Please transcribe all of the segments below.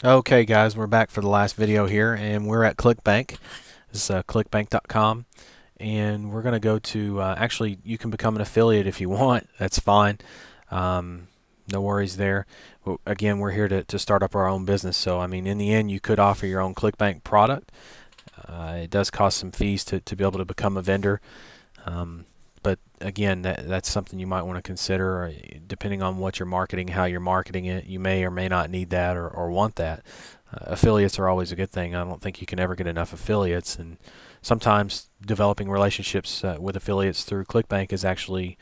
Okay guys, we're back for the last video here, and we're at ClickBank. This is clickbank.com, and we're going to go to, actually you can become an affiliate if you want, that's fine. No worries there. Again, we're here to start up our own business, so I mean in the end you could offer your own ClickBank product. It does cost some fees to be able to become a vendor. But again, that's something you might want to consider, depending on what you're marketing, how you're marketing it. You may or may not need that or want that. Affiliates are always a good thing. I don't think you can ever get enough affiliates, and sometimes developing relationships with affiliates through ClickBank is actually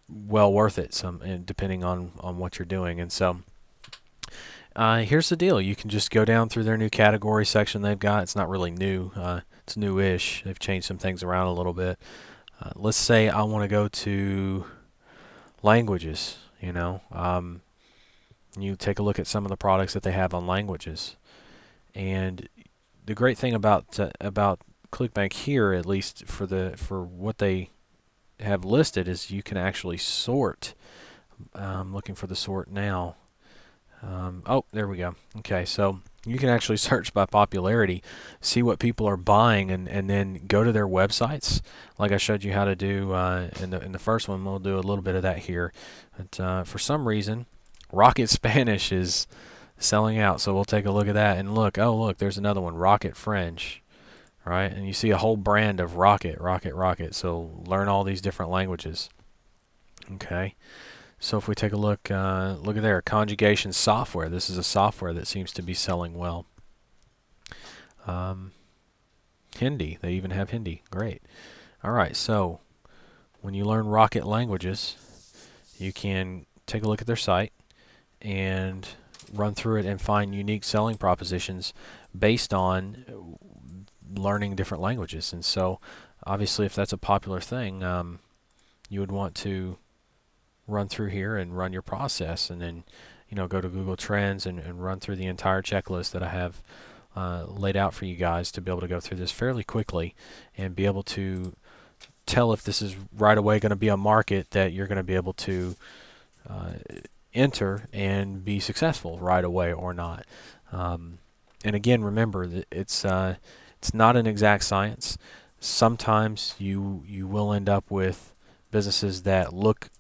well worth it. And depending on what you're doing, and so. Here's the deal. You can just go down through their new category section they've got. It's not really new. It's newish. They've changed some things around a little bit. Let's say I want to go to languages. You take a look at some of the products that they have on languages. And the great thing about ClickBank here, at least for what they have listed, is you can actually sort. I'm looking for the sort now. Oh, there we go. Okay, so you can actually search by popularity, see what people are buying, and then go to their websites, like I showed you how to do in the first one. We'll do a little bit of that here. But for some reason, Rocket Spanish is selling out, so we'll take a look at that. And look, oh look, there's another one, Rocket French, right? And you see a whole brand of Rocket, Rocket, Rocket. So learn all these different languages. Okay. So if we take a look, look at there, conjugation software. This is a software that seems to be selling well. Hindi, they even have Hindi. Great. All right, so when you learn Rocket languages, you can take a look at their site and run through it and find unique selling propositions based on learning different languages. And so obviously if that's a popular thing, you would want to run through here and run your process, and then go to Google Trends and run through the entire checklist that I have laid out for you guys to be able to go through this fairly quickly and be able to tell if this is right away going to be a market that you're going to be able to enter and be successful right away or not. And again, remember that it's not an exact science. Sometimes you will end up with businesses that look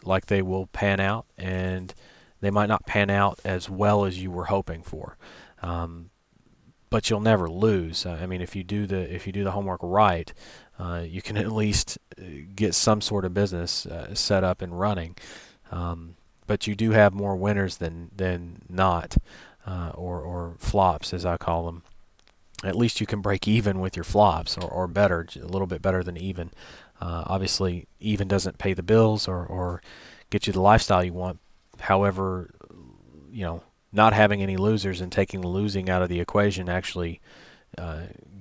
like they will pan out, and they might not pan out as well as you were hoping for. But you'll never lose. I mean, if you do the homework right, you can at least get some sort of business set up and running. But you do have more winners than not, or flops, as I call them. At least you can break even with your flops, or better, a little bit better than even. Obviously, even doesn't pay the bills or get you the lifestyle you want. However, not having any losers and taking the losing out of the equation actually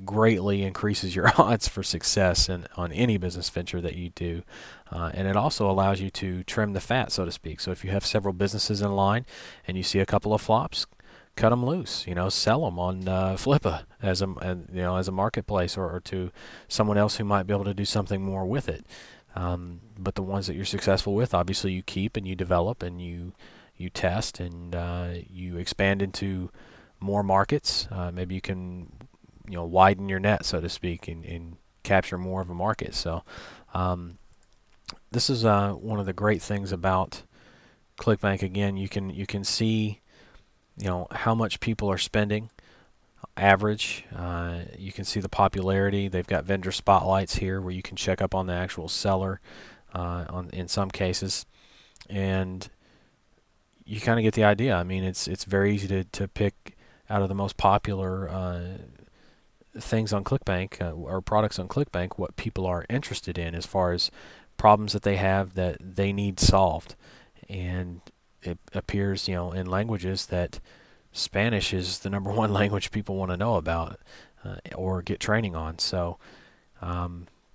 greatly increases your odds for success on any business venture that you do. And it also allows you to trim the fat, so to speak. So if you have several businesses in line and you see a couple of flops, cut them loose. Sell them on Flippa as a marketplace, or to someone else who might be able to do something more with it. But the ones that you're successful with, obviously you keep and you develop and you test and you expand into more markets. Maybe you can widen your net, so to speak, and capture more of a market. So this is one of the great things about ClickBank. Again, you can see how much people are spending, average. You can see the popularity. They've got vendor spotlights here where you can check up on the actual seller in some cases, and you kind of get the idea. I mean, it's very easy to pick out of the most popular things on ClickBank, or products on ClickBank, what people are interested in as far as problems that they have that they need solved. And it appears, in languages that Spanish is the number one language people want to know about or get training on. So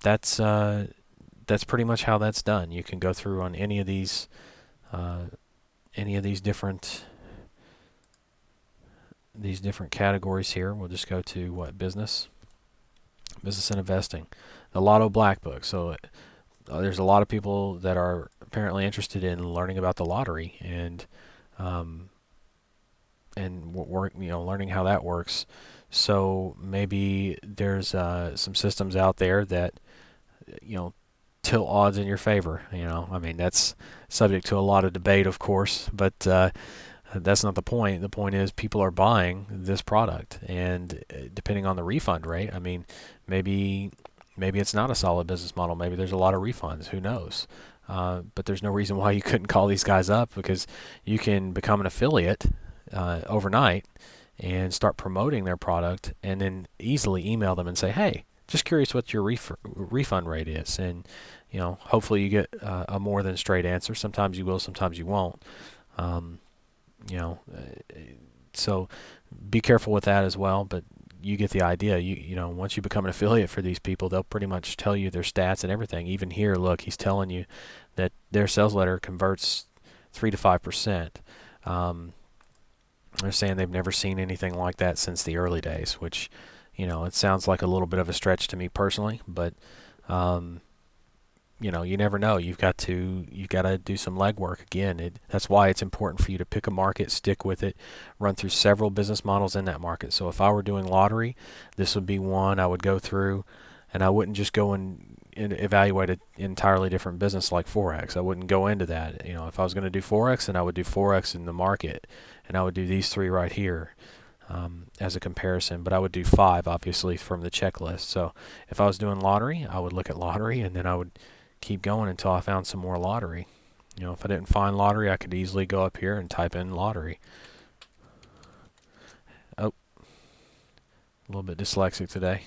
that's pretty much how that's done. You can go through on any of these different categories here. We'll just go to business and investing, the Lotto Black Book. So there's a lot of people that are apparently interested in learning about the lottery, and work, learning how that works. So maybe there's some systems out there that you know tilt odds in your favor. I mean, that's subject to a lot of debate, of course, but that's not the point. The point is people are buying this product, and depending on the refund rate, I mean, maybe it's not a solid business model. Maybe there's a lot of refunds. Who knows? But there's no reason why you couldn't call these guys up, because you can become an affiliate overnight and start promoting their product, and then easily email them and say, hey, just curious what your refund rate is. And hopefully you get a more than straight answer. Sometimes you will, sometimes you won't. Um, you know, so be careful with that as well. But you get the idea. Once you become an affiliate for these people, they'll pretty much tell you their stats and everything. Even here, look, he's telling you that their sales letter converts 3 to 5%. They're saying they've never seen anything like that since the early days, which, it sounds like a little bit of a stretch to me personally, but you never know. You've got to do some legwork. Again, that's why it's important for you to pick a market, stick with it, run through several business models in that market. So if I were doing lottery, this would be one I would go through, and I wouldn't just go and evaluate an entirely different business like Forex. I wouldn't go into that. If I was going to do Forex, then I would do Forex in the market, and I would do these 3 right here. As a comparison, but I would do 5 obviously from the checklist. So if I was doing lottery, I would look at lottery, and then I would keep going until I found some more lottery. If I didn't find lottery, I could easily go up here and type in lottery. Oh, a little bit dyslexic today.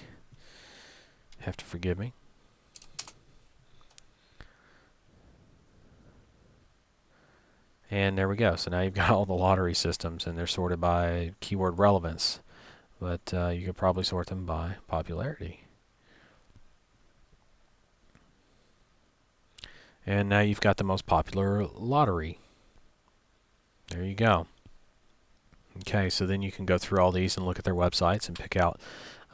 Have to forgive me. And there we go. So now you've got all the lottery systems, and they're sorted by keyword relevance. But you could probably sort them by popularity. And now you've got the most popular lottery. There you go. Okay, so then you can go through all these and look at their websites and pick out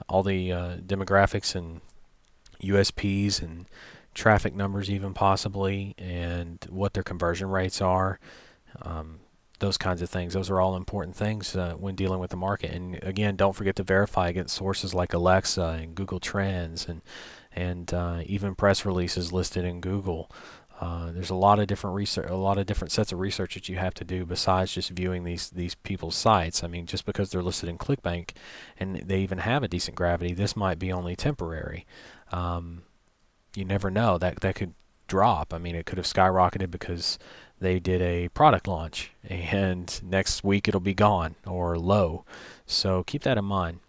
all the demographics and USPs and traffic numbers even possibly, and what their conversion rates are. Those kinds of things. Those are all important things when dealing with the market. And again, don't forget to verify against sources like Alexa and Google Trends and even press releases listed in Google. There's a lot of different research, a lot of different sets of research that you have to do besides just viewing these people's sites. I mean, just because they're listed in ClickBank and they even have a decent gravity, this might be only temporary. You never know. That could drop. I mean, it could have skyrocketed because they did a product launch, and next week it'll be gone or low. So keep that in mind.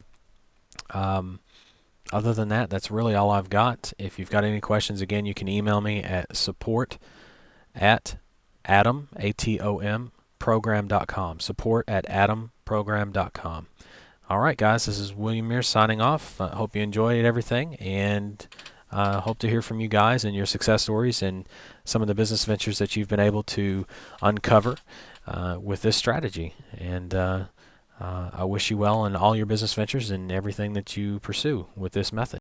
Other than that, that's really all I've got. If you've got any questions, again, you can email me at support@atom, A-T-O-M, program.com. Support@atomprogram.com. All right, guys, this is William Mears signing off. Hope you enjoyed everything, and hope to hear from you guys and your success stories and some of the business ventures that you've been able to uncover with this strategy. And I wish you well in all your business ventures and everything that you pursue with this method.